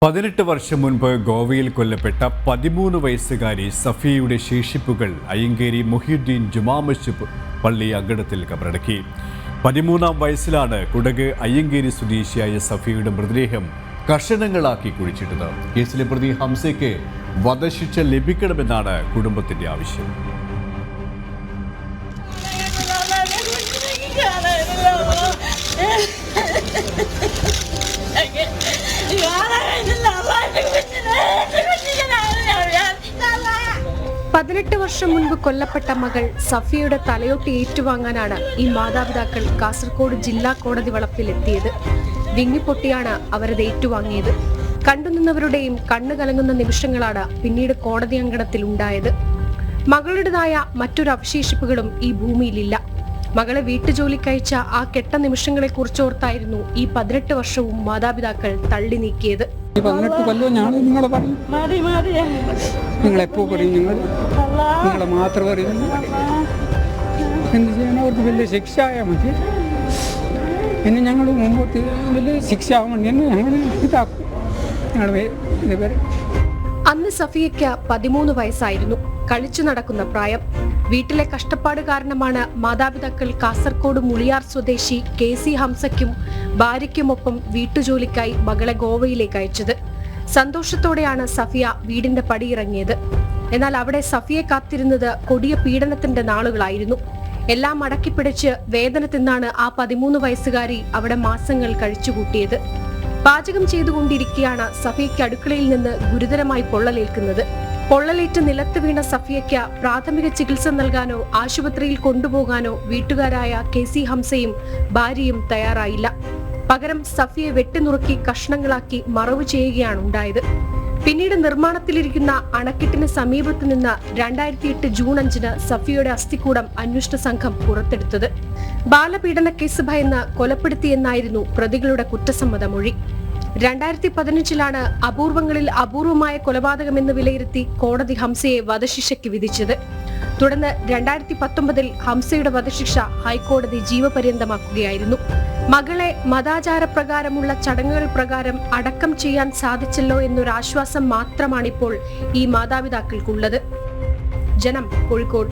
18 വർഷം മുൻപ് ഗോവയിൽ കൊല്ലപ്പെട്ട 13 വയസ്സുകാരി സഫിയയുടെ ശേഷിപ്പുകൾ അയ്യങ്കേരി മുഹിയുദ്ദീൻ ജുമാ മസ്ജിദ് പള്ളി അങ്കണത്തിൽ കബറടക്കി. 13-ാം വയസ്സിലാണ് കുടക് അയ്യങ്കേരി സ്വദേശിയായ സഫിയയുടെ മൃതദേഹം കഷണങ്ങളാക്കി കുഴിച്ചിട്ടത്. കേസിലെ പ്രതി ഹംസയ്ക്ക് വധശിക്ഷ ലഭിക്കണമെന്നാണ് കുടുംബത്തിന്റെ ആവശ്യം. പതിനെട്ട് വർഷം മുൻപ് കൊല്ലപ്പെട്ട മകൾ സഫിയയുടെ തലയൊട്ടി ഏറ്റുവാങ്ങാനാണ് ഈ മാതാപിതാക്കൾ കാസർഗോഡ് ജില്ലാ കോടതി വളപ്പിലെത്തിയത്. വിങ്ങിപ്പൊട്ടിയാണ് അവരത് ഏറ്റുവാങ്ങിയത്. കണ്ടുനിന്നവരുടെയും കണ്ണു കലങ്ങുന്ന നിമിഷങ്ങളാണ് പിന്നീട് കോടതി അങ്കണത്തിൽ ഉണ്ടായത്. മകളുടേതായ മറ്റൊരു അവശേഷിപ്പുകളും ഈ ഭൂമിയിലില്ല. മകളെ വീട്ടുജോലിക്കയച്ച ആ കെട്ട നിമിഷങ്ങളെ കുറിച്ചോർത്തായിരുന്നു ഈ 18 വർഷവും മാതാപിതാക്കൾ തള്ളി നീക്കിയത്. 18 കൊല്ലം ഞാൻ നിങ്ങളെ പറയും, നിങ്ങളെപ്പോ പറയും, നിങ്ങളെ മാത്രം പറയും. എന്ത് ചെയ്യാൻ? അവർക്ക് വലിയ ശിക്ഷ ആയാൽ മതി. പിന്നെ ഞങ്ങൾ മുമ്പോട്ട് വലിയ ശിക്ഷ ആവാൻ വേണ്ടി ഞങ്ങൾ ഇതാക്കും. ഞങ്ങൾ ഇതേപോലെ അന്ന് സഫിയയ്ക്ക് 13 വയസ്സായിരുന്നു. കളിച്ചു നടക്കുന്ന പ്രായം. വീട്ടിലെ കഷ്ടപ്പാട് കാരണമാണ് മാതാപിതാക്കൾ കാസർഗോഡ് മുളിയാർ സ്വദേശി KC ഹംസയ്ക്കും ഭാര്യയ്ക്കുമൊപ്പം വീട്ടുജോലിക്കായി മകളെ ഗോവയിലേക്ക് അയച്ചത്. സന്തോഷത്തോടെയാണ് സഫിയ വീടിന്റെ പടിയിറങ്ങിയത്. എന്നാൽ അവിടെ സഫിയെ കാത്തിരുന്നത് കൊടിയ പീഡനത്തിന്റെ നാളുകളായിരുന്നു. എല്ലാം അടക്കിപ്പിടിച്ച് വേദന തിന്നാണ് ആ 13 വയസ്സുകാരി അവിടെ മാസങ്ങൾ കഴിച്ചുകൂട്ടിയത്. പാചകം ചെയ്തുകൊണ്ടിരിക്കെയാണ് സഫിയയ്ക്ക് അടുക്കളയിൽ നിന്ന് ഗുരുതരമായി പൊള്ളലേൽക്കുന്നത്. പൊള്ളലേറ്റ് നിലത്ത് വീണ സഫിയയ്ക്ക് പ്രാഥമിക ചികിത്സ നൽകാനോ ആശുപത്രിയിൽ കൊണ്ടുപോകാനോ വീട്ടുകാരായ KC ഹംസയും ഭാര്യയും തയ്യാറായില്ല. പകരം സഫിയെ വെട്ടിനുറുക്കി കഷ്ണങ്ങളാക്കി മറവ് ചെയ്യുകയാണ് ഉണ്ടായത്. പിന്നീട് നിർമ്മാണത്തിലിരിക്കുന്ന അണക്കെട്ടിന് സമീപത്ത് നിന്ന് 2008 ജൂൺ 5-ന് സഫിയയുടെ അസ്ഥികൂടം അന്വേഷണ സംഘം പുറത്തെടുത്തത്. ബാലപീഡന കേസ് ഭയന്ന് കൊലപ്പെടുത്തിയെന്നായിരുന്നു പ്രതികളുടെ കുറ്റസമ്മത മൊഴി. 2015-ലാണ് അപൂർവങ്ങളിൽ അപൂർവമായ കൊലപാതകമെന്ന് വിലയിരുത്തി കോടതി ഹംസയെ വധശിക്ഷയ്ക്ക് വിധിച്ചത്. തുടർന്ന് 2019-ൽ ഹംസയുടെ വധശിക്ഷ ഹൈക്കോടതി ജീവപര്യന്തമാക്കുകയായിരുന്നു. മകളെ മതാചാരപ്രകാരമുള്ള ചടങ്ങുകൾ പ്രകാരം അടക്കം ചെയ്യാൻ സാധിച്ചല്ലോ എന്നൊരാശ്വാസം മാത്രമാണിപ്പോൾ ഈ മാതാപിതാക്കൾക്കുള്ളത്. ജനം, കോഴിക്കോട്.